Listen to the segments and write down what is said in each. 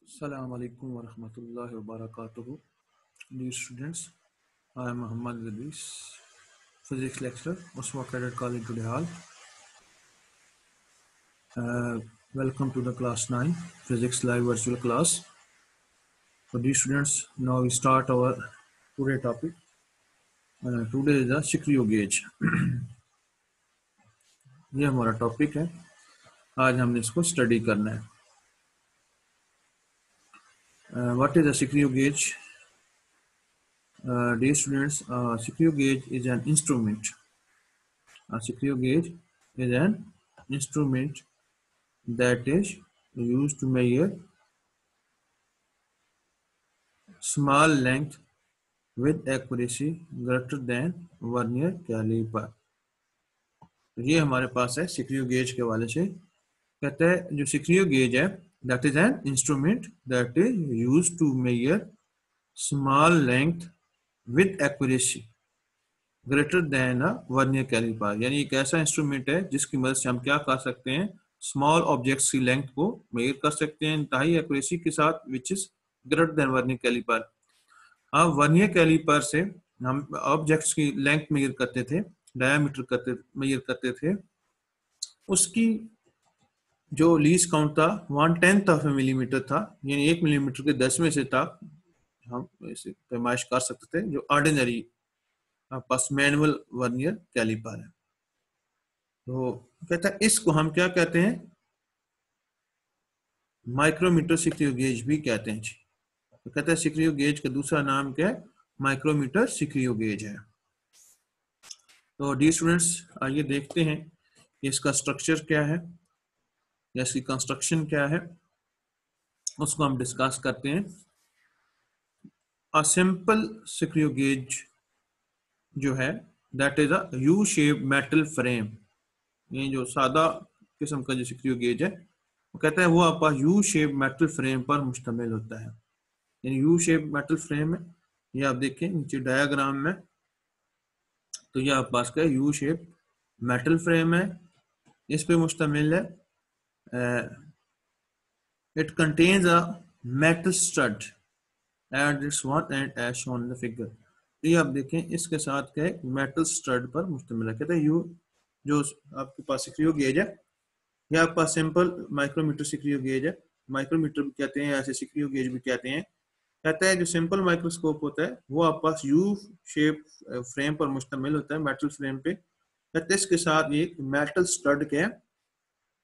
Assalamu alaikum wa rahmatullahi wa barakatuhu. Dear students, I am Muhammad Idris, Physics lecturer, Uswa Cadet College, Judehal. Welcome to the class 9 Physics Live virtual class. So dear students, now we start our today topic. Today is the Sikrio gauge. ये हमारा topic है, आज हमने इसको study करना है. What is a Sikrio gauge? Dear students, Sikrio gauge is an instrument. A Sikrio gauge is an instrument that is used to measure small length with accuracy greater than vernier calliper. ये हमारे पास है सिक्रियो gauge के वाले से. कहते हैं जो screw gauge है that is an instrument that is used to measure small length with accuracy greater than a vernier calliper. यानी एक ऐसा इंस्ट्रूमेंट है जिसकी मदद से हम क्या कर सकते हैं, स्मॉल ऑब्जेक्ट्स की लेंथ को मेजर कर सकते हैं इंतहाई एक्यूरेसी के साथ, which is greater than vernier calliper. अब वर्नियर कैलिपर से हम ऑब्जेक्ट्स की लेंथ मेजर करते थे, डायमीटर मेजर करते थे, उसकी जो लीस्ट काउंट था 1/10 ऑफ मिलीमीटर था, यानी 1 मिलीमीटर के 10वें से तक हम इसे पैमाइश कर सकते थे, जो ऑर्डिनरी पास मैनुअल वर्नियर कैलिपर है. तो कहता है इसको हम क्या कहते हैं, माइक्रोमीटर सिक्रियो गेज भी कहते हैं. तो कहता है सिक्रियो गेज का दूसरा नाम क्या है, माइक्रोमीटर सिक्रियो गेज है. तो डी स्टूडेंट्स आइए देखते हैं कि इसका स्ट्रक्चर क्या है या इसकी कंस्ट्रक्शन क्या है, उसको हम डिस्कस करते हैं. अ सिंपल सिक्रियो गेज जो है that is a U shape metal frame. ये जो सादा किस्म का जो सिक्रियो गेज है वो कहता है वो आपका यू शेप मेटल फ्रेम पर मुश्तमिल होता है. यानी यू शेप मेटल फ्रेम है, ये आप देखें नीचे डायग्राम में, तो ये आपके पास का यू शेप मेटल फ्रेम है, इस पे मुश्तमिल है. It contains a metal stud at its one end as shown in the figure. तो ये आप देखें इसके साथ क्या है, मेटल स्टड पर मुश्तमिल है. कहते हैं यू जो आपके पास सिक्रियो गेज है, ये आपके पास सिंपल माइक्रोमीटर सिक्रियो गेज है. माइक्रोमीटर भी कहते हैं, ऐसे सिक्रियो गेज भी कहते हैं. कहता है जो सिंपल माइक्रोस्कोप होता है वो आपके पास यू शेप फ्रेम पर मुश्तमिल होता है, मेटल फ्रेम पे. कहते हैं इसके साथ ये मेटल स्टड क्या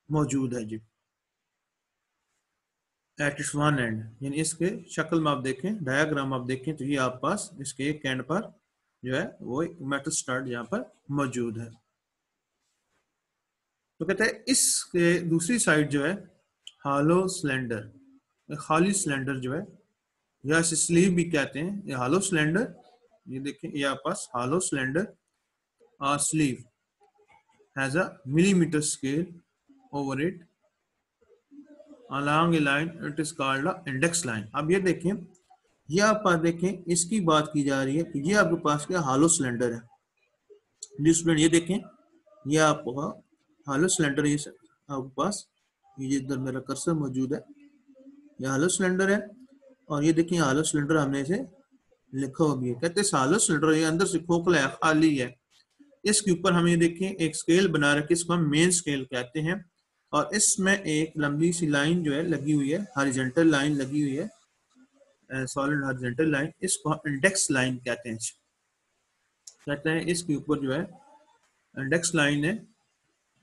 मौजूद है जी, एट इट्स वन एंड. यानी इसके शक्ल में आप देखें, डायग्राम आप देखें, तो ये आप पास इसके एक एंड पर जो है वो एक मेटल स्टड यहाँ पर मौजूद है. तो कहते हैं इसके दूसरी साइड जो है हालो सिलेंडर, खाली सिलेंडर जो है, या इसे स्लीव भी कहते हैं, ये हालो सिलेंडर. ये देखें ये आप पास हालो सिलेंडर और sleeve has a millimetre scale over it along a line, it is called a index line. अब ये देखें, ये आप पास देखें इसकी बात की जा रही है कि ये आपके पास क्या हालो सिलेंडर है. स्टूडेंट ये देखें, ये आपका हालो सिलेंडर, ये आपके पास ये इधर मेरा कर्सर मौजूद है, ये हालो सिलेंडर है. और ये देखिए हालो सिलेंडर हमने इसे लिखा हुआ भी है. कहते हैं हालो सिलेंडर ये अंदर से खोखला है, खाली है. इसके ऊपर हम ये देखें एक स्केल बना रखे, इसको हम मेन स्केल कहते हैं. और इसमें एक लंबी सी लाइन जो है लगी हुई है, हॉरिजॉन्टल लाइन लगी हुई है, सॉलिड हॉरिजॉन्टल लाइन, इसको हम इंडेक्स लाइन कहते हैं. कहते हैं इसके ऊपर जो है इंडेक्स लाइन है,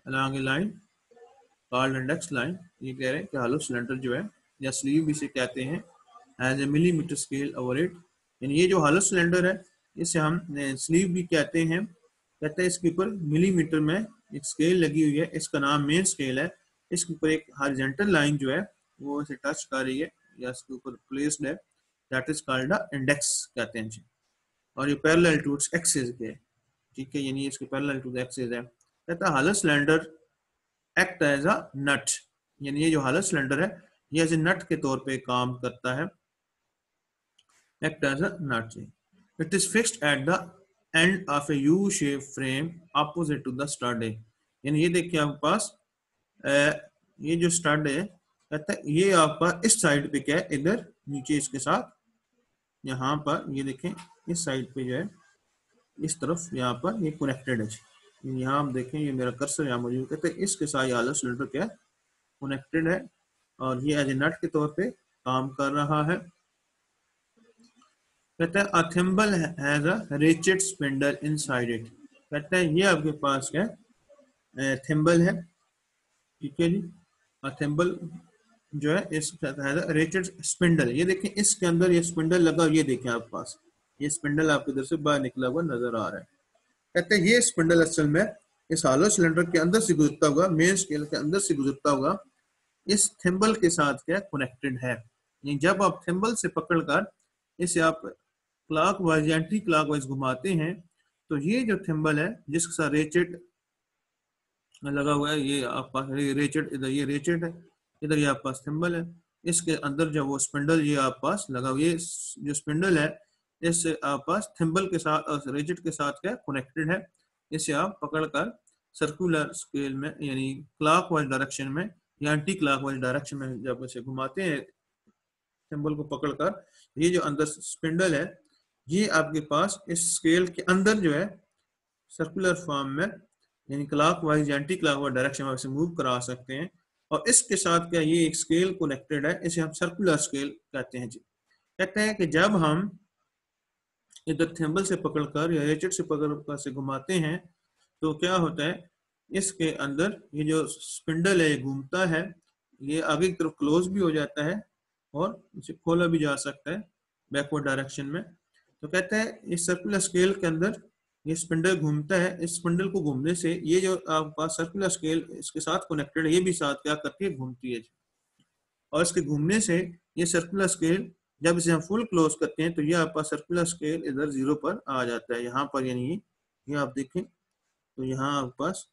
अलॉन्ग ए लाइन कॉल्ड इंडेक्स लाइन. ये कह रहे हैं कि हालो सिलेंडर जो है या स्लीव भी से कहते हैं, as a millimetre scale over it. यानी ये जो हालो सिलेंडर है इसे हम स्लीव भी कहते हैं. कहते हैं इसके ऊपर मिलीमीटर में एक स्केल लगी हुई है, इसका नाम मेन स्केल है. इसके ऊपर एक हॉरिजॉन्टल लाइन जो है वो इसे टच कर रही है या इसके ऊपर प्लेस्ड है, that is called a index कहते हैं जी. और ये पैरेलल टू इट्स एक्सिस के, ठीक है, यानी इसके पैरेलल टू द एक्सिस है. कहता है हालो सिलेंडर एक्ट एज अ नट. यानी ये जो हालो सिलेंडर है ये एज ए नट के तौर पे काम करता है, act as a nut. It is fixed at the end of a U shape frame opposite to the stud है. यानी ये देखिए आपके पास ये जो स्टड है कहता है ये आपका इस साइड पे क्या है, इधर नीचे इसके साथ यहाँ पर ये देखें इस साइड पे जो है इस तरफ यहाँ पर ये कनेक्टेड है। यहाँ हम देखें ये मेरा कर्सर यहाँ मौजूद, कहते हैं इसके साथ ये आला सिलेंडर क्या है, कनेक्टेड है और ये एज ए नट के तौर पे काम कर रहा है। कहते हैं a thimble has a ratchet spindle inside it. कहते हैं ये आपके पास क्या है, थिम्बल है, ठीक है जी। अ थिम्बल जो है इस रेचेट स्पिंडल, ये देखें इसके अंदर ये स्पिंडल लगा, ये देखें आपके पास ये स्पिंडल आपके इधर से बाहर निकला हुआ नजर आ रहा है। कहते हैं ये स्पिंडल असल में इस हॉलो सिलेंडर के अंदर से गुजरता हुआ, मेन स्केल के अंदर से गुजरता हुआ इस थिम्बल के साथ क्या कनेक्टेड है। जब आप थिम्बल से पकड़कर इसे आप क्लॉक वाइज या एंटी क्लॉक वाइज घुमाते हैं तो ये जो थिम्बल है जिसके साथ रेचेट लगा हुआ है, ये आपका रेचेट, इधर ये रेचेट है, इधर ये आपके पास थिम्बल है, इसके अंदर जो वो स्पिंडल ये आपके पास लगा हुआ, ये जो स्पिंडल है इस आपके पास थिम्बल के साथ रेचेट के साथ क्या कनेक्टेड है। इसे आप पकड़कर सर्कुलर स्केल में यानी क्लॉकवाइज डायरेक्शन में या एंटी क्लॉकवाइज डायरेक्शन में जब इसे घुमाते हैं थिम्बल को पकड़कर, ये जो अंदर स्पिंडल है ये आपके पास इस स्केल के अंदर जो है सर्कुलर फॉर्म में यानी क्लॉकवाइज या एंटी क्लॉकवाइज डायरेक्शन में इसे मूव करा सकते हैं। और इसके साथ क्या ये एक स्केल कनेक्टेड है, इसे हम सर्कुलर स्केल कहते हैं जी। कहते हैं कि जब हम इधर थिम्बल से पकड़कर या रेचेट से पकड़कर से घुमाते हैं तो क्या होता है, इसके अंदर ये जो स्पिंडल है ये घूमता है, ये आगे की तरफ क्लोज भी हो जाता है और इसे खोला भी जा सकता है बैकवर्ड डायरेक्शन में। तो कहते हैं इस सर्कुलर स्केल के अंदर ये स्पिंडल घूमता है, इस स्पिंडल को घूमने से ये जो आपके पास सर्कुलर स्केल इसके साथ कनेक्टेड है ये भी साथ क्या करती है, घूमती है। और इसके घूमने से ये सर्कुलर स्केल जब इसे हम फुल क्लोज करते हैं तो ये आपका सर्कुलर स्केल इधर 0 पर आ जाता है यहाँ पर, यानी ये आप देखें तो यहाँ आपके पास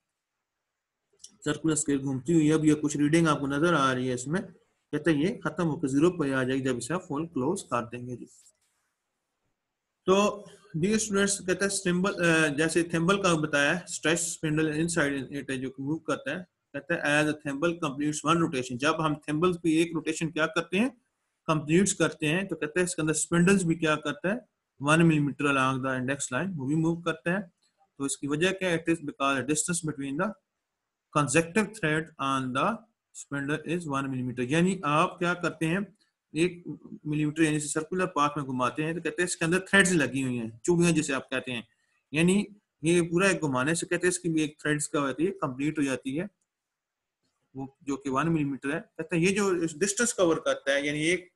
सर्कुलर स्केल घूमती हुई अब ये कुछ रीडिंग आपको नजर आ रही है इसमें। कहते हैं ये खत्म होकर 0 पर आ जाएगी जब इसे आप फुल क्लोज कर देंगे जी। तो डियर स्टूडेंट्स कहते हैं सिंबल जैसे थिम्बल का बताया स्ट्रेच स्पिंडल इनसाइड इट जो मूव करता है, कहता है as a thimble completes one rotation, जब हम थिम्बल की एक रोटेशन क्या करते हैं कंप्लीट्स करते हैं तो कहते हैं इसके अंदर स्पिंडल्स भी क्या करता है 1 millimetre along the index line वो भी मूव करता है। तो इसकी वजह क्या है, it is because distance between the consecutive thread on the spindle is 1 millimetre. यानी आप क्या करते हैं 1 मिलीमीटर यानी सर्कुलर पाथ में घुमाते हैं तो कहते हैं इसके अंदर थ्रेड्स लगी हुई हैं, चूड़ियां जिसे आप कहते हैं, यानी ये पूरा एक घुमाने से कहते हैं इसकी भी एक थ्रेड्स का होती है कंप्लीट हो जाती है वो जो कि 1 मिलीमीटर है। कहते हैं ये जो डिस्टेंस कवर करता है यानी एक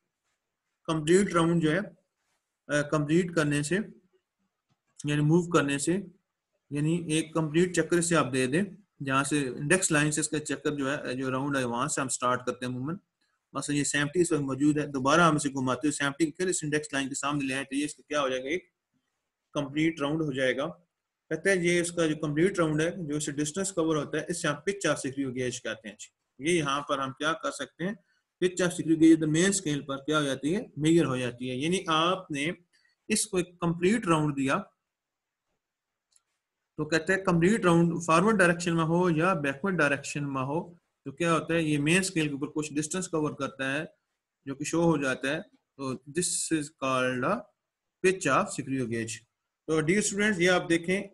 कंप्लीट राउंड जो है कंप्लीट करने से यानी मूव करने से, यानी एक कंप्लीट चक्कर से आप दे दें जहाँ से इंडेक्स लाइन से इसका चक्कर जो है जो राउंड है वहां से हम स्टार्ट करते हैं मूवमेंट। मतलब ये 70 इस वक्त मौजूद है, दोबारा हम इसे घुमाते हैं 70 फिर इस इंडेक्स लाइन के सामने ले आए तो ये इसका क्या हो जाएगा, एक कंप्लीट राउंड हो जाएगा। कहते हैं ये इसका जो कंप्लीट राउंड है जो इसे डिस्टेंस कवर होता है इससे हम पिच ऑफ स्क्रू गेज कहते हैं। ये यहाँ पर हम क्या कर सकते हैं, pitch of screw gauge main scale पर क्या हो जाती है, मेजर हो जाती है। यानी आपने इसको एक कंप्लीट राउंड दिया तो कहते हैं कंप्लीट राउंड फॉरवर्ड डायरेक्शन में हो या बैकवर्ड डायरेक्शन में हो तो क्या होता है ये मेन स्केल के ऊपर कुछ डिस्टेंस कवर करता है जो कि शो हो जाता है। तो this is called pitch of screw gauge. तो डियर स्टूडेंट्स ये आप देखें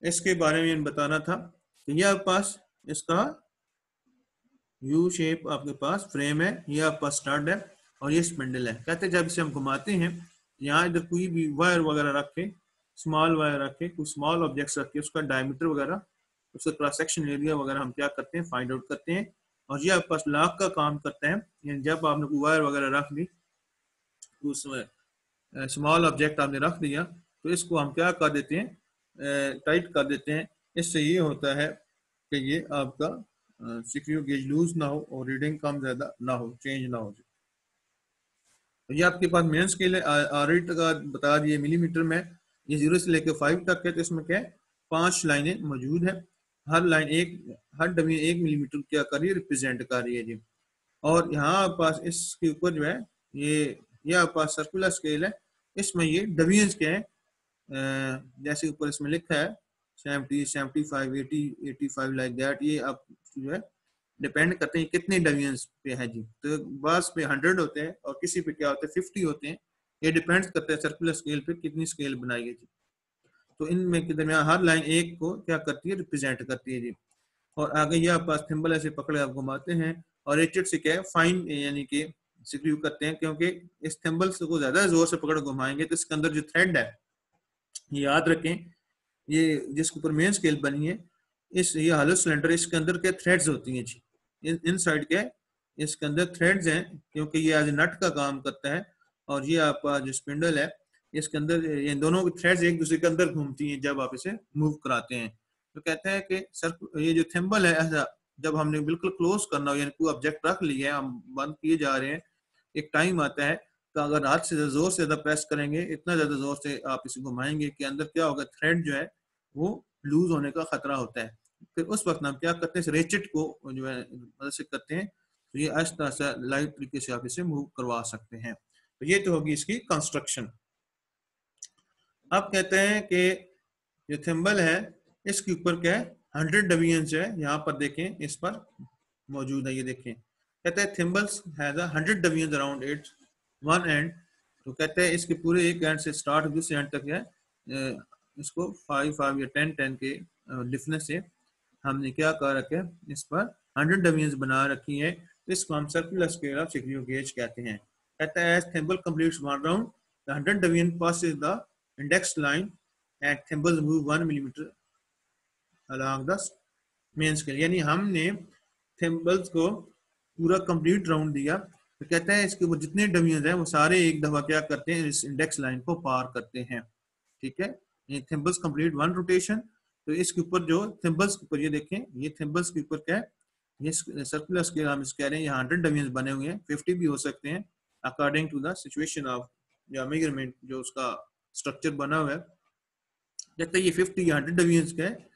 इसके बारे में बताना था कि ये आपके पास इसका यू शेप आपके पास फ्रेम है, ये आपके पास स्टड है और ये स्पिंडल है। कहते हैं जब इसे हम घुमाते हैं यहाँ इधर कोई भी वायर वगैरह रखे, स्मॉल वायर रखे, कुछ स्मॉल ऑब्जेक्ट्स रखे, उसका डायमीटर वगैरह उसका क्रॉस सेक्शन एरिया वगैरह हम क्या करते हैं फाइंड आउट करते हैं। और ये आपके पास लॉक का काम करता है, यानी जब आपने कोई वायर वगैरह रख दी उसमें स्मॉल ऑब्जेक्ट आपने रख दिया तो इसको हम क्या कर देते हैं, टाइट कर देते हैं। इससे ये होता है कि ये आपका स्क्रू गेज लूज ना हो और रीडिंग कम ज्यादा ना हो, चेंज ना हो। तो ये आपके पास मेन स्केल है ऑलरेडी का बता दिए मिलीमीटर में, ये 0 से लेकर 5 तक है। तो इसमें क्या है 5 लाइनें मौजूद है, हर लाइन हर डमी 1 मिलीमीटर क्या कर रही है, रिप्रेजेंट कर रही है जी। और यहाँ पास इसके ऊपर जो है ये आपके पास सर्कुलर स्केल है, इसमें ये डबियंस क्या है जैसे ऊपर इसमें लिखा है 70, 75, 80, 85 लाइक दैट, ये आप जो है डिपेंड करते हैं कितने डिवीजन्स पे है जी। तो बस पे 100 होते हैं और किसी पे क्या होते हैं 50 होते हैं। ये डिपेंड करते हैं सर्कुलर स्केल पे कितनी स्केल बनाई है जी। तो इनमें के दरमियान हर लाइन एक को क्या करती है, रिप्रेजेंट करती है जी। और आगे ये आप पास थिम्बल ऐसे पकड़े आप घुमाते हैं और रेटेड से क्या है फाइन यानी कि सिक्यू करते हैं, क्योंकि इस थिम्बल को ज्यादा जोर से पकड़ घुमाएंगे तो इसके अंदर जो थ्रेड है, याद रखें ये जिसके ऊपर मेन स्केल बनी है, इस ये हॉलो सिलेंडर, इसके अंदर क्या थ्रेड्स होती हैं जी। इन साइड क्या इसके अंदर थ्रेड्स हैं, क्योंकि ये एज नट का काम करता है। और ये आपका जो स्पिंडल है इसके अंदर ये दोनों थ्रेड्स एक दूसरे के अंदर घूमती हैं जब आप इसे मूव कराते हैं। तो कहते हैं कि सर ये जो थिम्बल है ऐसा जब हमने बिल्कुल क्लोज करना हो, यानी कोई ऑब्जेक्ट रख लिया है, हम बंद किए जा रहे हैं, एक टाइम आता है तो अगर हाथ से जोर से ज्यादा प्रेस करेंगे, इतना ज्यादा जोर से आप इसे घुमाएंगे कि अंदर क्या होगा, थ्रेड जो है वो लूज होने का खतरा होता है। फिर उस वक्त हम क्या करते हैं, रेचेट को जो है मदद से करते हैं, तो ये इस तरह से लाइट तरीके से आप इसे मूव करवा सकते हैं। तो ये तो होगी इसकी कंस्ट्रक्शन। अब कहते हैं कि जो थिम्बल है इसके ऊपर क्या है 100 डिवीजन्स है, यहाँ पर देखें इस पर मौजूद है, ये देखें कहते हैं thimbles has 100 divisions around its one end. तो कहते हैं इसके पूरे एक एंड से स्टार्ट दूसरे एंड तक है इसको 5 या 10 के डिफरेंस से हमने क्या कर रखा है, इस पर 100 डिवीजन्स बना रखी है। इसको हम circular scale of screw gauge कहते हैं। कहता है as thimble completes one round the 100 division passes the index line and thimbles move 1 millimeter along the main scale। यानी हमने थिम्बल्स को पूरा कंप्लीट राउंड दिया, तो कहता है इसके वो जितने डिवीजन हैं वो सारे एक दफा क्या करते हैं, इस इंडेक्स लाइन को पार करते हैं। ठीक है, ये थिम्बल्स कंप्लीट वन रोटेशन। तो इसके ऊपर जो थिम्बल्स के ऊपर ये देखें, ये थिम्बल्स के ऊपर क्या है, ये सर्कुलर स्केल हम इस कह रहे हैं, यहाँ 100 डिवीजन बने हुए हैं, 50 भी हो सकते हैं according to the situation of या मेजरमेंट जो उसका स्ट्रक्चर बना हुआ है। कहते हैं ये 50 या 100 डिवीजन का है,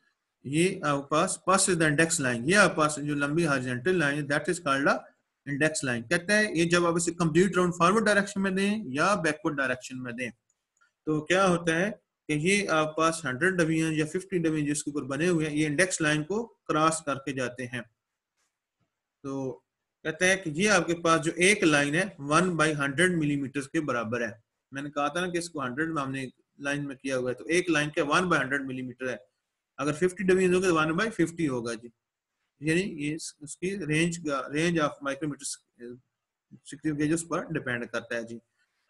ये आपके पास इज द इंडेक्स लाइन, ये आपके पास जो लंबी हॉरिजॉन्टल लाइन है that is called the index line. कहता है ये जब आप इसे कंप्लीट राउंड फॉरवर्ड डायरेक्शन में दें या बैकवर्ड डायरेक्शन में दें, तो क्या होता है कि ये आपके पास 100 डिवीजन या 50 डिवीजन जिसके ऊपर बने हुए हैं ये इंडेक्स लाइन को क्रॉस करके जाते हैं। तो कहते हैं कि ये आपके पास जो एक लाइन है 1/100 मिलीमीटर के बराबर है। मैंने कहा था ना कि इसको 100 में हमने लाइन में किया हुआ है, तो एक लाइन के 1/100 मिलीमीटर है। अगर 50 डिवीजन होगा तो 1/50 होगा जी, यानी ये उसकी range of micrometer screw gauge पर डिपेंड करता है जी।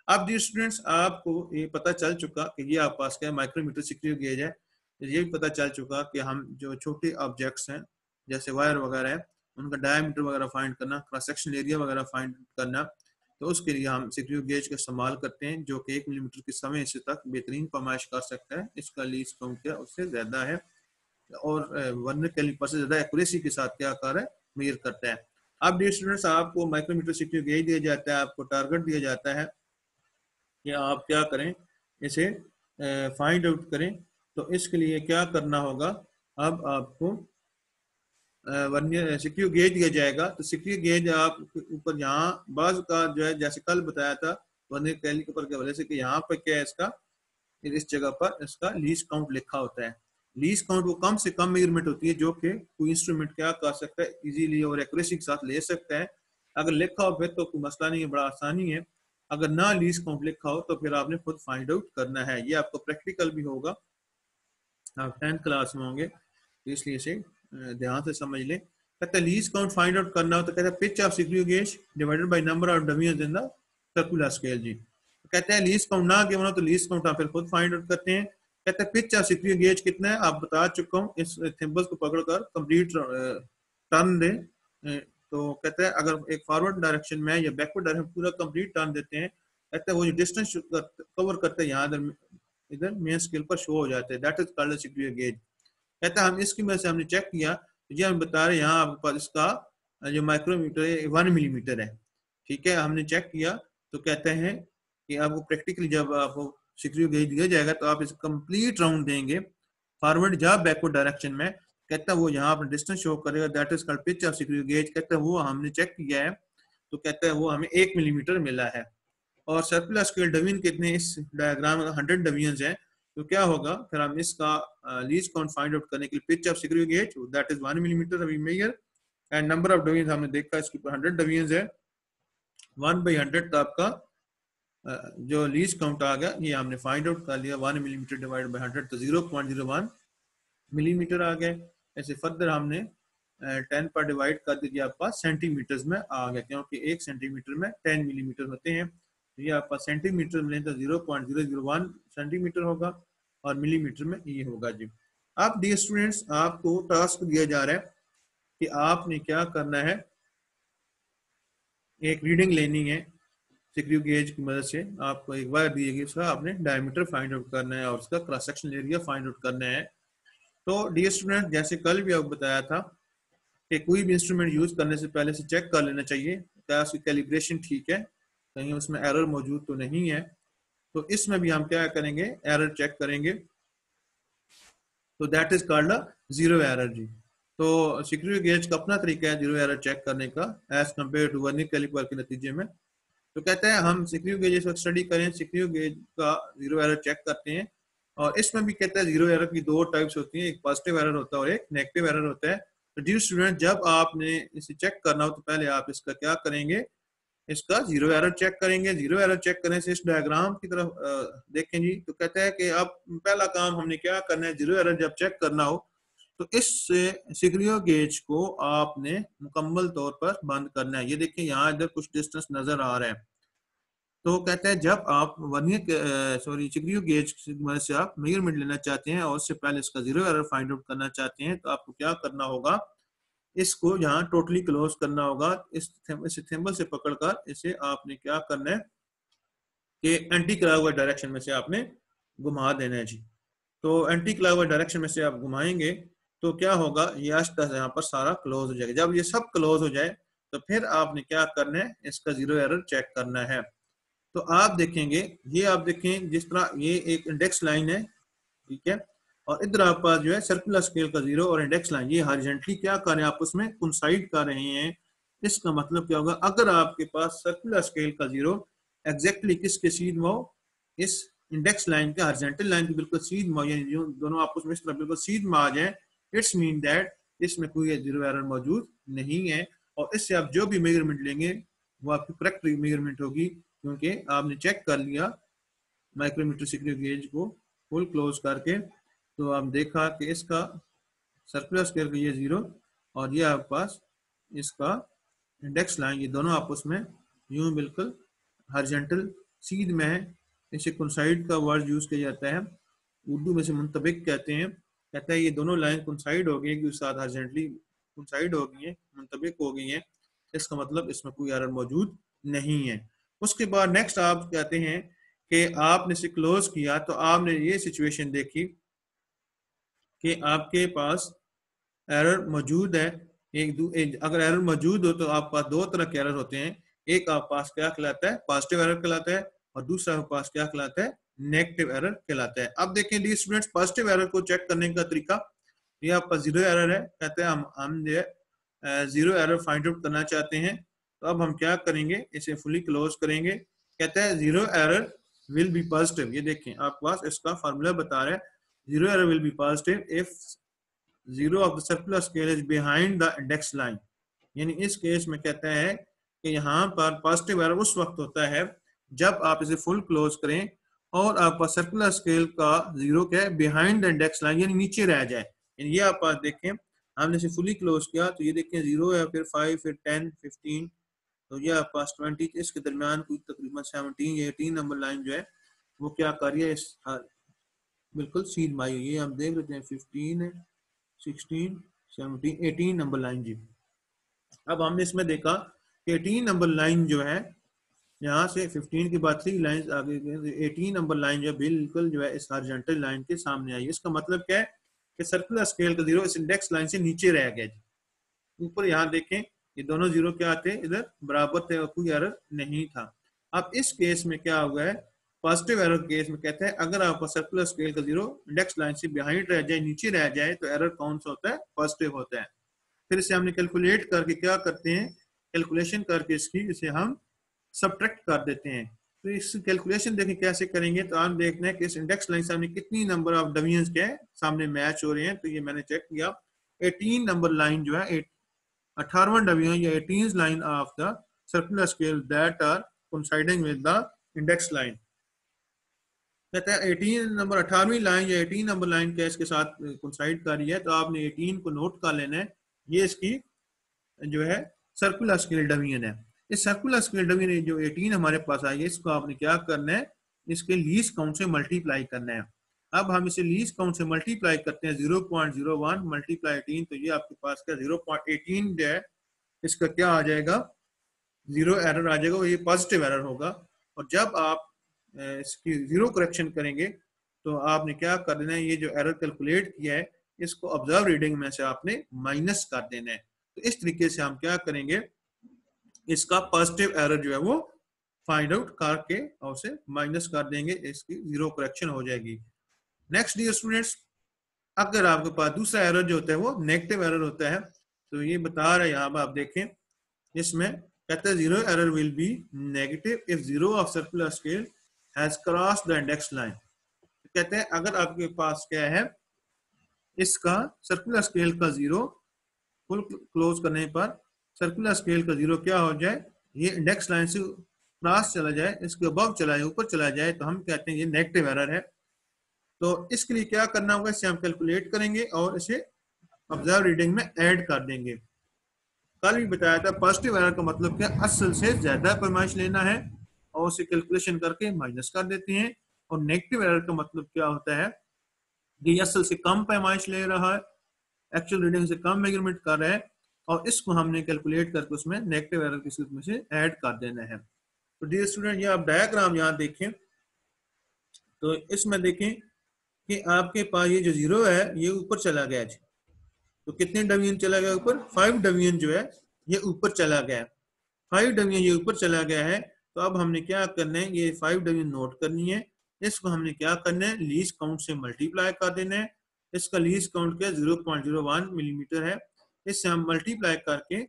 अब जी स्टूडेंट्स आपको ये पता चल चुका कि ये आपके पास क्या माइक्रोमीटर सिक्योर गेज है। ये भी पता चल चुका कि हम जो छोटे ऑब्जेक्ट्स हैं जैसे वायर वगैरह है उनका डायमीटर वगैरह फाइंड करना, क्रॉस सेक्शन एरिया वगैरह फाइंड करना, तो उसके लिए हम सिक्योर गेज का इस्तेमाल करते हैं जो कि 1 मिलीमीटर के समय हिस्से तक बेहतरीन पैमाइश कर सकता है। इसका लीस्ट काउंट क्या उससे ज्यादा है और वर्नियर कैलिपर से ज्यादा एक्यूरेसी के साथ क्या कर है, मेजर करता है। अब डियर स्टूडेंट्स आपको माइक्रोमीटर सिक्योर गेज दिया जाता है, आपको टारगेट दिया जाता है कि आप क्या करें, इसे फाइंड आउट करें। तो इसके लिए क्या करना होगा, अब आपको वर्नियर सिक्योर गेज दिया जाएगा। तो सिक्योर गेज आप ऊपर यहाँ बाज का जो है जैसे कल बताया था वर्नियर कैलिपर के वजह से कि यहाँ पर क्या है इसका, इस जगह पर इसका लीस्ट काउंट लिखा होता है। लीस्ट काउंट वो कम से कम मेजरमेंट होती है जो कि कोई इंस्ट्रूमेंट क्या कर सकता है, इजीली और एक्यूरेसी के साथ ले सकता है। अगर लिखा हो फिर तो कोई मसला नहीं है, बड़ा आसानी है। अगर ना लीस्ट काउंट लिखा हो तो फिर आपने खुद फाइंड आउट करना है। ये आपको प्रैक्टिकल भी होगा, आप 10th क्लास में होंगे तो इसलिए इसे ध्यान से समझ लें। कहते हैं लीस्ट काउंट फाइंड आउट करना हो तो कहते हैं pitch of screw gauge divided by number of division in the circular scale जी। कहते हैं लीस्ट काउंट ना गिवन हो तो लीस्ट काउंट आप फिर खुद फाइंड आउट करते हैं। कहते हैं पिच ऑफ सिक्योर गेज कितना है आप बता चुका हूँ, इस थिम्बल्स को पकड़कर कंप्लीट टर्न दें। तो कहते हैं अगर एक फॉरवर्ड डायरेक्शन में या बैकवर्ड डायरेक्शन पूरा कंप्लीट टर्न देते हैं, कहते हैं वो जो डिस्टेंस कवर करते हैं यहाँ इधर मेन स्केल पर शो हो जाते हैं, that is called secure gauge. कहता है हम इसकी वजह से हमने चेक किया तो ये हम बता रहे हैं यहाँ आपके पास इसका जो माइक्रोमीटर है 1 मिलीमीटर है। ठीक है, हमने चेक किया तो कहते हैं कि आपको प्रैक्टिकली जब आपको सिक्योर गेज दिया जाएगा तो आप इसे कंप्लीट राउंड देंगे फॉरवर्ड या बैकवर्ड डायरेक्शन में। कहता है वो यहाँ पर डिस्टेंस शो करेगा, that is called pitch of screw gauge. कहता है वो हमने चेक किया है तो कहता है वो हमें 1 मिलीमीटर मिला है। और सर्कुलर स्केल डिवीजन कितने इस डायग्राम में 100 डिवीजन है, तो क्या होगा फिर हम इसका लीस्ट काउंट फाइंड आउट करने के लिए pitch of screw gauge that is 1 millimetre अभी major and number of division हमने देखा इसके ऊपर 100 डिवीजन है, 1/100 तो आपका जो लीस्ट काउंट आ गया ये हमने फाइंड आउट कर लिया, 1 मिलीमीटर डिवाइड बाई 100 तो 0.01 मिलीमीटर आ गए। ऐसे फर्दर हमने 10 पर डिवाइड कर दीजिए, आपका सेंटीमीटर्स में आ गया, क्योंकि 1 सेंटीमीटर में 10 मिलीमीटर होते हैं। तो ये आपका सेंटीमीटर में तो 0.001 सेंटीमीटर होगा और मिलीमीटर में ये होगा जी। अब डियर स्टूडेंट्स, आपको टास्क दिया जा रहा है कि आपने क्या करना है, एक रीडिंग लेनी है स्क्रू गेज की मदद से। आपको एक बार दी गई, उसका आपने डायमीटर फाइंड आउट करना है और उसका cross section area find out करना है। तो डियर स्टूडेंट, जैसे कल भी आपको बताया था कि कोई भी इंस्ट्रूमेंट यूज करने से पहले से चेक कर लेना चाहिए क्या उसकी कैलिब्रेशन ठीक है, कहीं उसमें एरर मौजूद तो नहीं है। तो इसमें भी हम क्या करेंगे, एरर चेक करेंगे। तो that is called a zero error जी। तो स्क्रू गेज का अपना तरीका है जीरो एरर चेक करने का as compare to vernier calliper के नतीजे में। तो कहते हैं हम स्क्रू गेज इस वक्त स्टडी करें, स्क्रू गेज का जीरो एरर चेक करते हैं। और इसमें भी कहता है जीरो एरर की दो टाइप्स होती हैं, एक पॉजिटिव एरर होता है और एक नेगेटिव एरर होता है। तो डियर स्टूडेंट, जब आपने इसे चेक करना हो तो पहले आप इसका क्या करेंगे, इसका जीरो एरर चेक करेंगे। जीरो एरर चेक करने से इस डायग्राम की तरफ देखें जी। तो कहता है कि अब पहला काम हमने क्या करना है, जीरो एरर जब चेक करना हो तो इस स्क्रू गेज को आपने मुकम्मल तौर पर बंद करना है। ये देखें यहाँ इधर कुछ डिस्टेंस नजर आ रहा है। तो कहता है जब आप वर्नियर स्क्रू गेज की मदद से आप मेजरमेंट लेना चाहते हैं और उससे पहले इसका जीरो एरर फाइंड आउट करना चाहते हैं, तो आपको क्या करना होगा, इसको यहाँ टोटली क्लोज करना होगा। इस थंबल से पकड़कर इसे आपने क्या करना है कि एंटी क्लॉकवाइज डायरेक्शन में से आपने घुमा देना है जी। तो एंटी क्लॉकवाइज डायरेक्शन में से आप घुमाएंगे तो क्या होगा, ये आस्ता से यहाँ पर सारा क्लोज हो जाएगा। जब ये सब क्लोज हो जाए तो फिर आपने क्या करना है, इसका जीरो एरर चेक करना है। तो आप देखेंगे, ये आप देखें जिस तरह ये एक इंडेक्स लाइन है, ठीक है, और इधर आप पास जो है सर्कुलर स्केल का जीरो और इंडेक्स लाइन, ये हॉरिजॉन्टली क्या कर रहे हैं, आपस में कोइंसाइड कर रहे हैं। इसका मतलब क्या होगा, अगर आपके पास सर्कुलर स्केल का जीरो एग्जैक्टली किसके सीध में हो, इस इंडेक्स लाइन के हॉरिजॉन्टल लाइन के बिल्कुल सीध में, यानी जो दोनों आपस में इस तरह बिल्कुल सीध में आ जाए, इट्स मीन दैट इसमें कोई जीरो एरर मौजूद नहीं है। और इससे आप जो भी मेजरमेंट लेंगे वो आपकी करेक्ट मेजरमेंट होगी, क्योंकि आपने चेक कर लिया माइक्रोमीटर स्क्रू गेज को फुल क्लोज करके। तो आप देखा कि इसका सर्कुलर स्केल का ये जीरो और ये आपके पास इसका इंडेक्स लाइन, ये दोनों आपस में यूं बिल्कुल हॉरिजॉन्टल सीध में है। इसे कोइंसाइड का वर्ड यूज किया जाता है, उर्दू में से मुंतबिक कहते हैं। कहता है ये दोनों लाइन कोइंसाइड हो गई, एक दूसरे साथ हॉरिजॉन्टली कोइंसाइड हो गई है, मुंतबिक हो गई है। इसका मतलब इसमें कोई एरर मौजूद नहीं है। उसके बाद नेक्स्ट आप कहते हैं कि आपने इसे क्लोज किया तो आपने ये सिचुएशन देखी कि आपके पास एरर मौजूद है। अगर एरर मौजूद हो तो आपके पास दो तरह के एरर होते हैं, एक आपके पास क्या कहलाता है, पॉजिटिव एरर कहलाता है, और दूसरा आपके पास क्या कहलाता है, नेगेटिव एरर कहलाता है। अब देखें डियर स्टूडेंट्स, पॉजिटिव एरर को चेक करने का तरीका, ये आपका जीरो एरर है। कहते हैं हम जो है जीरो एरर फाइंड आउट करना चाहते हैं। तो अब हम क्या करेंगे, इसे फुली क्लोज करेंगे। कहता है zero error will be positive. ये देखें आपके पास इसका फार्मूला बता रहा है, zero error will be positive if zero of the circular scale is behind the index line. यानी इस केस में कहता है कि यहाँ पर पॉजिटिव एरर उस वक्त होता है जब आप इसे फुल क्लोज करें और आपका सर्कुलर स्केल का जीरो क्या है, बिहाइंड द इंडेक्स लाइन, यानी नीचे रह जाए। यानी ये आप पास देखें, हमने इसे फुली क्लोज किया तो ये देखें जीरो है, फिर 5, फिर 10, 15, तो ये आपके पास 20, इसके दरमियान कोई तकरीबन 17 या 18 नंबर लाइन जो है वो क्या कर रही है, इस बिल्कुल सीध माई। ये हम देख लेते हैं 15, 16, 17, 18 नंबर लाइन जी। अब हमने इसमें देखा कि 18 नंबर लाइन जो है, यहाँ से 15 के बाद 3 लाइन आगे, 18 नंबर लाइन जो है बिल्कुल जो है इस हॉरिजॉन्टल लाइन के सामने आई। इसका मतलब क्या है कि सर्कुलर स्केल का जीरो इस इंडेक्स लाइन से नीचे रह गया जी। ऊपर यहाँ देखें ये दोनों जीरो क्या थे, इधर बराबर थे और कोई एरर नहीं था। अब इस केस में क्या हुआ है, पॉजिटिव एरर केस में कहते हैं अगर आपका सर्कुलर स्केल का जीरो इंडेक्स लाइन से बिहाइंड रह जाए, नीचे रह जाए, तो एरर कौन सा होता है, पॉजिटिव होता है। फिर इसे हमने कैलकुलेट करके क्या करते हैं, कैलकुलेशन करके इसकी इसे हम सब्ट्रैक्ट कर देते हैं। तो इस कैलकुलेशन देखें कैसे करेंगे, तो हम देखते हैं कि इस इंडेक्स लाइन से हमने कितनी नंबर ऑफ डिवीजन के सामने मैच हो रहे हैं। तो ये मैंने चेक किया, 18 नंबर लाइन जो है 18वां डिवीजन या 18th line of the circular scale that are coinciding with the index line. कहते हैं 18 नंबर 18वीं लाइन या 18 नंबर लाइन के इसके साथ कोइंसाइड कर रही है, तो आपने 18 को नोट कर लेना है। ये इसकी जो है सर्कुलर स्केल डिवीजन है। इस सर्कुलर स्केल डिवीजन जो 18 हमारे पास आई है, इसको आपने क्या करना है, इसके लीस्ट काउंट से मल्टीप्लाई करना है। अब हम इसे लीस्ट काउंट से मल्टीप्लाई करते हैं 0.01 मल्टीप्लाई 18, तो ये आपके पास क्या 0.18 जो है इसका क्या आ जाएगा, जीरो एरर आ जाएगा, ये पॉजिटिव एरर होगा। और जब आप इसकी जीरो करेक्शन करेंगे तो आपने क्या कर देना है, ये जो एरर कैलकुलेट किया है इसको ऑब्जर्व रीडिंग में से आपने माइनस कर देना है। तो इस तरीके से हम क्या करेंगे, इसका पॉजिटिव एरर जो है वो फाइंड आउट करके और उसे माइनस कर देंगे, इसकी जीरो करेक्शन हो जाएगी। नेक्स्ट डियर स्टूडेंट्स, अगर आपके पास दूसरा एरर जो होता है वो नेगेटिव एरर होता है, तो ये बता रहा है यहाँ पर आप देखें, इसमें कहते हैं zero error will be negative if zero of circular scale has crossed the index line. कहते हैं अगर आपके पास क्या है, इसका सर्कुलर स्केल का जीरो फुल क्लोज करने पर सर्कुलर स्केल का जीरो क्या हो जाए, ये इंडेक्स लाइन से क्रॉस चला जाए, इसके अबव चला जाए, ऊपर चला जाए, तो हम कहते हैं ये नेगेटिव एरर है। तो इसके लिए क्या करना होगा, इसे हम कैलकुलेट करेंगे और इसे ऑब्जर्व रीडिंग में ऐड कर देंगे। कल भी बताया था पॉजिटिव एरर का मतलब क्या, असल से ज्यादा पैमाइश लेना है और उसे कैलकुलेशन करके माइनस कर देते हैं। और नेगेटिव एरर का मतलब क्या होता है, ये असल से कम पैमाइश ले रहा है, एक्चुअल रीडिंग से कम मेजरमेंट कर रहा है, और इसको हमने कैलकुलेट करके उसमें नेगेटिव एरर की सूरत में से ऐड कर देना है। तो डियर स्टूडेंट, ये आप डायग्राम यहाँ देखें, तो इसमें देखें कि आपके पास ये जो जीरो है ये ऊपर चला गया है। तो कितने डिवीजन चला गया ऊपर, 5 डिवीजन जो है ये ऊपर चला गया है, 5 डिवीजन ये ऊपर चला गया है। तो अब हमने क्या करना है, ये 5 डिवीजन नोट करनी है, इसको हमने क्या करना है, लीस्ट काउंट से मल्टीप्लाई कर देना है। इसका लीस्ट काउंट क्या 0.01 मिलीमीटर है, इससे हम मल्टीप्लाई करके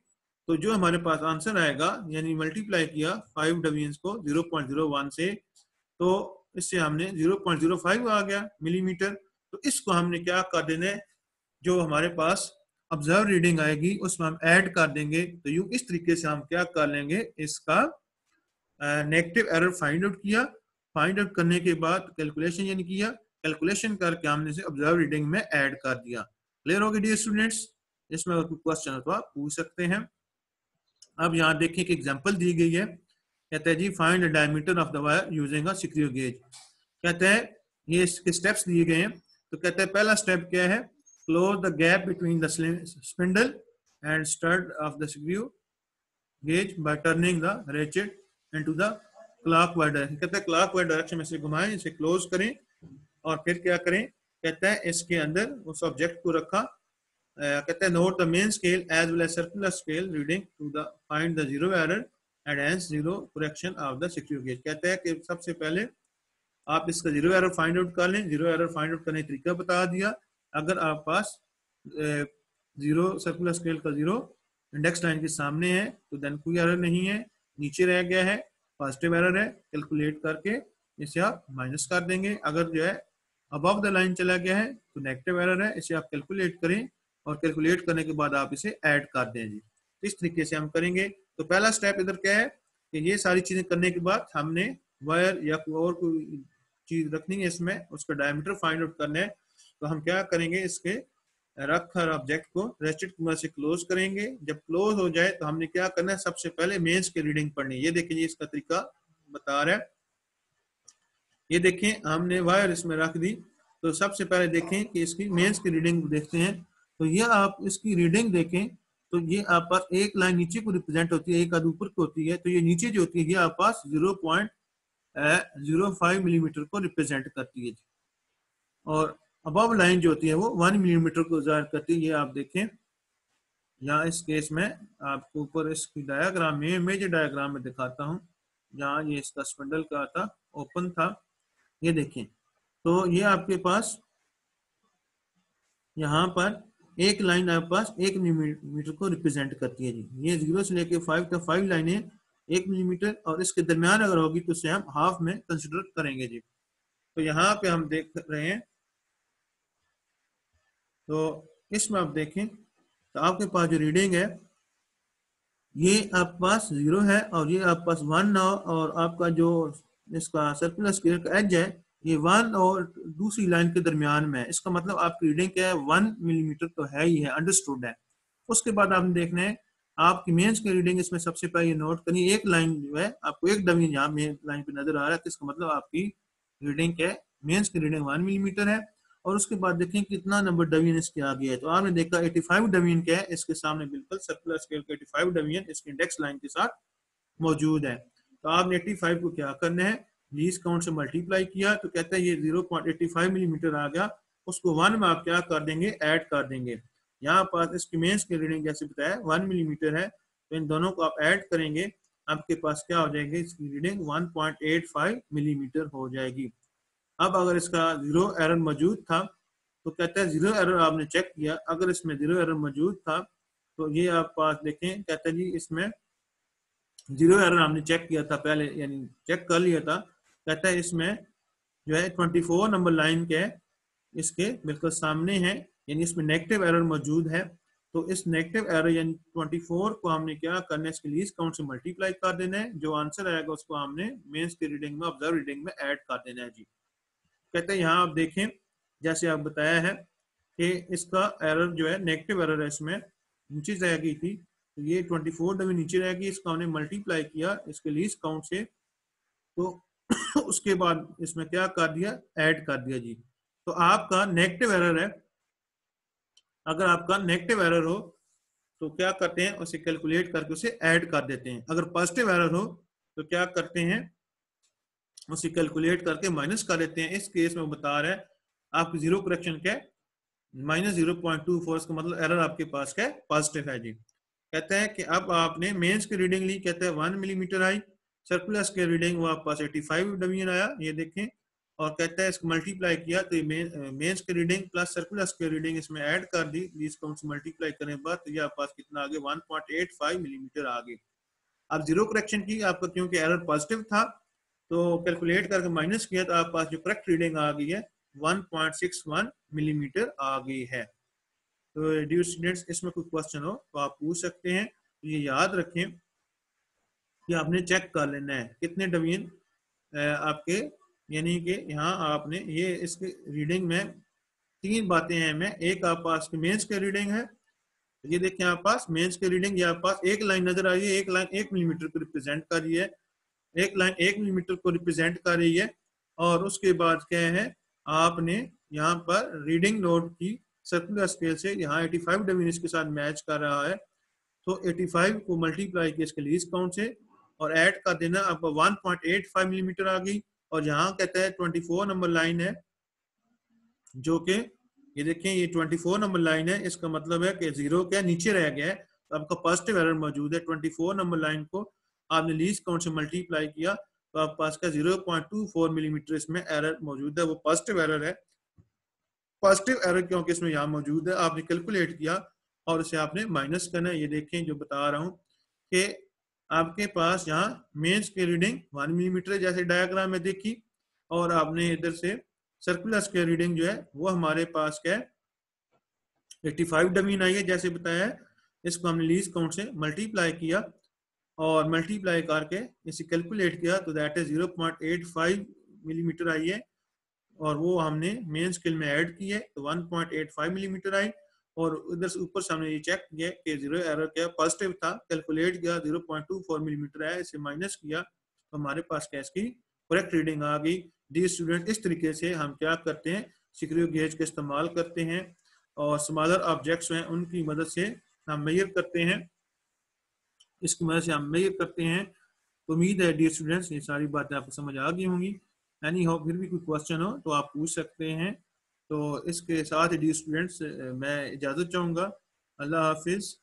तो जो हमारे पास आंसर आएगा, यानी मल्टीप्लाई किया 5 डिवीजन को 0.01 से, तो इससे हमने 0.05 आ गया मिलीमीटर। तो इसको हमने क्या कर देना है, जो हमारे पास ऑब्जर्व रीडिंग आएगी उसमें हम ऐड कर देंगे। तो यूं इस तरीके से हम क्या कर लेंगे, इसका नेगेटिव एरर फाइंड आउट किया, फाइंड आउट करने के बाद कैलकुलेशन यानी किया, कैलकुलेशन करके हमने इसे ऑब्जर्व रीडिंग में ऐड कर दिया। क्लियर हो गया डियर स्टूडेंट्स, इसमें अगर कोई क्वेश्चन हो तो आप पूछ सकते हैं। अब यहाँ देखिए कि एग्जांपल दी गई है, कहते हैं जी find the diameter of the wire using a screw gauge. कहते हैं ये इसके स्टेप्स दिए गए हैं। तो कहते हैं पहला स्टेप क्या है, close the gap between the spindle and stud of the screw gauge bye turning the ratchet into the clockwise direction. कहते हैं क्लॉकवाइज डायरेक्शन में से घुमाएं, इसे क्लोज करें और फिर क्या करें, कहते हैं इसके अंदर उस ऑब्जेक्ट को रखा। कहते हैं note the main scale as well as circular scale reading to the find the zero error and hence zero correction of the screw gauge. कहते हैं कि सबसे पहले आप इसका जीरो एरर फाइंड आउट कर लें। जीरो एरर फाइंड आउट करने का तरीका बता दिया। अगर आप पास जीरो सर्कुलर स्केल का जीरो इंडेक्स लाइन के सामने है तो देन कोई एरर नहीं है, नीचे रह गया है पॉजिटिव एरर है, कैलकुलेट करके इसे आप माइनस कर देंगे। अगर जो है अबव द लाइन चला गया है तो नेगेटिव एरर है, इसे आप कैलकुलेट करें और कैलकुलेट करने के बाद आप इसे ऐड कर दें जी। इस तरीके से हम करेंगे। तो पहला स्टेप इधर क्या है कि ये सारी चीजें करने के बाद हमने वायर या कोई और कोई चीज रखनी है इसमें, उसका डायमीटर फाइंड आउट करना है। तो हम क्या करेंगे, इसके रख हर ऑब्जेक्ट को रेस्टेड की मदद से क्लोज करेंगे। जब क्लोज हो जाए तो हमने क्या करना है, सबसे पहले मेंस की रीडिंग पढ़नी है। ये देखिए इसका तरीका बता रहा है, ये देखें हमने वायर इसमें रख दी। तो सबसे पहले देखें कि इसकी मेंस की रीडिंग देखते हैं। तो ये आप इसकी रीडिंग देखें तो ये आप पास एक लाइन नीचे को रिप्रेजेंट होती है, एक आध ऊपर को होती है। तो ये नीचे जो होती है ये आप पास 0.05 मिलीमीटर को रिप्रेजेंट करती है, और अबव लाइन जो होती है वो 1 मिलीमीटर को जाहिर करती है। ये आप देखें यहाँ इस केस में आपको ऊपर इसकी डायग्राम में, इमेज डायग्राम में दिखाता हूँ, जहाँ ये इसका स्पिंडल का था ओपन था। ये देखें तो ये आपके पास यहाँ पर एक लाइन आपके पास 1 मिलीमीटर को रिप्रेजेंट करती है जी। ये 0 से लेके 5 तक 5 लाइनें 1 मिलीमीटर, और इसके दरमियान अगर होगी तो उसे हम हाफ में कंसिडर करेंगे जी। तो यहाँ पे हम देख रहे हैं, तो इसमें आप देखें तो आपके पास जो रीडिंग है ये आपके पास 0 है और ये आपके पास 1 और आपका जो इसका सर्कुलर स्केल का एज है ये 1 और दूसरी लाइन के दरमियान में है। इसका मतलब आपकी रीडिंग क्या है, 1 मिलीमीटर तो है ही है, अंडरस्टूड है। उसके बाद आपने देखना है आपकी मेंस की रीडिंग, इसमें सबसे पहले ये नोट करिए एक लाइन जो है आपको एक डमी यहाँ मेन लाइन पे नजर आ रहा है, तो इसका मतलब आपकी रीडिंग क्या है, मेंस की रीडिंग 1 मिलीमीटर है। और उसके बाद देखें कितना नंबर डवीन इसके आ गया है, तो आपने देखा 85 डवीन क्या है, इसके सामने बिल्कुल सर्कुलर स्केल का 85 डवीन इसके इंडेक्स लाइन के साथ मौजूद है। तो आपने 85 को क्या करना है, लीस्ट काउंट से मल्टीप्लाई किया तो कहता है ये 0.85 मिलीमीटर आ गया, उसको 1 में आप क्या कर देंगे, ऐड कर देंगे। यहाँ पास इसकी मेंस की रीडिंग जैसे बताया 1 मिलीमीटर है, तो इन दोनों को आप ऐड करेंगे, आपके पास क्या हो जाएगी, इसकी रीडिंग 1.85 मिलीमीटर हो जाएगी। अब अगर इसका जीरो एरर मौजूद था तो कहता है जीरो एरर आपने चेक किया, अगर इसमें जीरो एरर मौजूद था तो ये आप पास देखें, कहता है जी इसमें जीरो एरर हमने चेक किया था पहले, यानी चेक कर लिया था। कहता है इसमें जो है 24 नंबर लाइन के इसके बिल्कुल सामने है, यानी इसमें नेगेटिव एरर मौजूद है। तो इस नेगेटिव एरर यानी 24 को हमने क्या करना है, इसके लीस्ट काउंट से मल्टीप्लाई कर देना है, जो आंसर आएगा उसको हमने मेंस की रीडिंग में, ऑब्जर्व रीडिंग में ऐड कर देना है जी। कहते हैं यहाँ आप देखें जैसे आप बताया है कि इसका एरर जो है नेगेटिव एरर है, इसमें नीचे रह गई थी, तो ये 24 डमी नीचे रह गई, इसका हमने मल्टीप्लाई किया इसके लीस्ट काउंट से, तो उसके बाद इसमें क्या कर दिया, ऐड कर दिया जी। तो आपका नेगेटिव एरर है, अगर आपका नेगेटिव एरर हो तो क्या करते हैं, उसे कैलकुलेट करके उसे ऐड कर देते हैं। अगर पॉजिटिव एरर हो तो क्या करते हैं, उसे कैलकुलेट करके माइनस कर देते हैं। इस केस में बता रहा है आपकी जीरो करेक्शन क्या है, -0.24, का मतलब एरर आपके पास क्या है, पॉजिटिव है जी। कहते हैं कि अब आपने मेंस की रीडिंग ली, कहते हैं 1 मिलीमीटर आई, सर्कुलर की रीडिंग वो आपके पास 85 डवीन आया, ये देखें, और कहता है इसको मल्टीप्लाई किया तो मेंस की रीडिंग प्लस सर्कुलर की रीडिंग इसमें ऐड कर दी, लीस्ट काउंट से मल्टीप्लाई करने के बाद तो ये आपके पास कितना आ गया, 1.85 मिलीमीटर आ गए। अब जीरो करेक्शन की आपका क्योंकि एरर पॉजिटिव था तो कैलकुलेट करके माइनस किया तो आपके पास जो करेक्ट रीडिंग आ गई है 1.61 मिलीमीटर आ गई है। तो डियर स्टूडेंट्स, इसमें कोई क्वेश्चन हो तो आप पूछ सकते हैं। तो ये याद रखें कि आपने चेक कर लेना है कितने डवीन आपके, यानी कि यहाँ आपने ये इसके रीडिंग में तीन बातें हैं, में एक आप पास मेंस की रीडिंग है, ये देखिए आप पास मेंस की रीडिंग, ये आप पास एक लाइन नजर आ रही है, एक लाइन 1 मिलीमीटर को रिप्रेजेंट कर रही है, एक लाइन 1 मिलीमीटर को रिप्रेजेंट कर रही है। और उसके बाद क्या है, आपने यहाँ पर रीडिंग नोट की सर्कुलर स्केल से, यहाँ 85 डवीन इसके साथ मैच कर रहा है, तो 85 को मल्टीप्लाई किया इसके लीस्ट काउंट से और ऐड कर देना, आपका 1.85 मिलीमीटर आ गई। और यहाँ कहता है 24 नंबर लाइन है, जो कि ये देखें ये 24 नंबर लाइन है, इसका मतलब है कि जीरो क्या नीचे रह गया है, तो आपका पॉजिटिव एरर मौजूद है। 24 नंबर लाइन को आपने लीस्ट काउंट से मल्टीप्लाई किया तो आपके पास का 0.24 मिलीमीटर इसमें एरर मौजूद है, वो पॉजिटिव एरर है। पॉजिटिव एरर क्योंकि इसमें यहाँ मौजूद है, आपने कैलकुलेट किया और इसे आपने माइनस करना है। ये देखें जो बता रहा हूँ कि आपके पास यहाँ मेंस की रीडिंग 1 मिलीमीटर जैसे डायग्राम में देखी, और आपने इधर से सर्कुलर की रीडिंग जो है वो हमारे पास क्या है 85 डमीन आई है जैसे बताया है। इसको हमने लीस्ट काउंट से मल्टीप्लाई किया और मल्टीप्लाई करके इसे कैलकुलेट किया तो दैट इज 0.85 मिलीमीटर आई है, और वो हमने मेन स्केल में ऐड की है तो 1.85 मिलीमीटर आई। और उधर से ऊपर सामने ये चेक किया कि जीरो एरर क्या पॉजिटिव था, कैलकुलेट किया 0.24 मिलीमीटर आया, इसे माइनस किया तो हमारे पास क्या इसकी करेक्ट रीडिंग आ गई। डी स्टूडेंट, इस तरीके से हम क्या करते हैं, सिक्रियो गेज का इस्तेमाल करते हैं और स्मॉलर ऑब्जेक्ट्स हैं उनकी मदद से हम मेजर करते हैं, इसकी मदद से हम मेजर करते हैं। तो उम्मीद है डियर स्टूडेंट्स ये सारी बातें आपको समझ आ गई होंगी। यानी हो फिर भी कोई क्वेश्चन हो तो आप पूछ सकते हैं। तो इसके साथ डियर स्टूडेंट्स मैं इजाज़त चाहूँगा। अल्लाह हाफिज़।